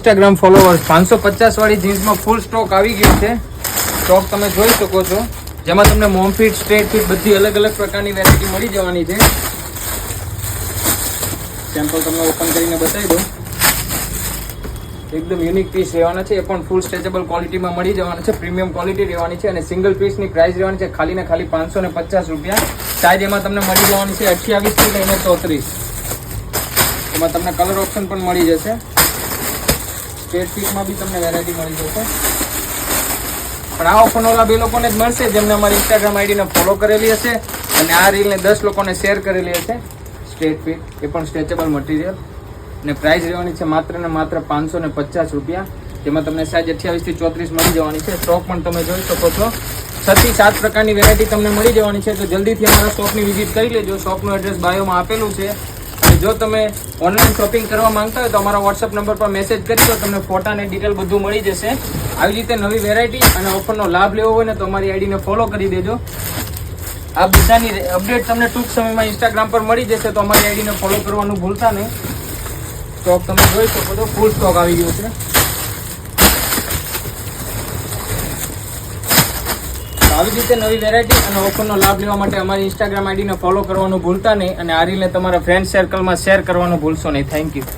Instagram followers 550 વાળી જીન્સમાં ફૂલ stock આવી ગયો છે. સ્ટોક તમે જોઈ શકો છો, જેમાં તમને મોમ ફિટ, સ્ટ્રેટ ફિટ બધી અલગ અલગ પ્રકારની વેરાયટી મળી જવાની છે. સેમ્પલ તમને ઓપન કરીને બતાવી દઉં. એકદમ યુનિક પીસ રહેવાના છે, એ પણ ફૂલ સ્ટ્રેચેબલ ક્વોલિટીમાં મળી જવાના છે. પ્રીમિયમ ક્વોલિટી રહેવાની છે અને સિંગલ પીસની પ્રાઇસ રહેવાની છે ખાલી ને ખાલી 550 રૂપિયા. સાઇઝ એમાં તમને મળી જવાની છે 28 થી લઈને 34. એમાં તમને કલર ઓપ્શન પણ મળી જશે. સ્ટ્રેટ ફિટમાં બી તમને વેરાયટી મળી જશે. પણ આ ઓફરનો લાભ એ લોકોને જ મળશે જેમને અમારી ઇન્સ્ટાગ્રામ આઈડીને ફોલો કરેલી હશે અને આ રીલને 10 લોકોને શેર કરેલી હશે. સ્ટ્રેટ ફિટ, એ પણ સ્ટ્રેચેબલ મટીરિયલ, અને પ્રાઇસ રહેવાની છે માત્ર ને માત્ર 550 રૂપિયા. જેમાં તમને સાઇઝ 28 થી 34 મળી જવાની છે. સ્ટોક પણ તમે જોઈ શકો છો. 6 થી 7 પ્રકારની વેરાયટી તમને મળી જવાની છે. તો જલ્દીથી અમારા શોપની વિઝિટ કરી લેજો. શોપનું એડ્રેસ બાયોમાં આપેલું છે. અને જો તમે ઓનલાઈન શોપિંગ કરવા માંગતા હોય તો અમારા વોટ્સઅપ નંબર પર મેસેજ કરી દો, તમને ફોટા અને ડિટેલ બધું મળી જશે. આવી રીતે નવી વેરાયટી અને ઓફરનો લાભ લેવો હોય ને તો અમારી આઈડીને ફોલો કરી દેજો. આ બધાની અપડેટ તમને ટૂંક સમયમાં ઇન્સ્ટાગ્રામ પર મળી જશે, તો અમારી આઈડીને ફોલો કરવાનું ભૂલતા નહીં. સ્ટોક તમે જોઈ શકો છો, ફૂલ સ્ટોક આવી ગયો છે. આવી રીતે નવી વેરાયટી અને ઓફરનો લાભ લેવા માટે અમારી ઇન્સ્ટાગ્રામ આઈડીને ફોલો કરવાનું ભૂલતા નહીં અને આ રીલને તમારા ફ્રેન્ડ સર્કલમાં શેર કરવાનું ભૂલશો નહીં. Thank you.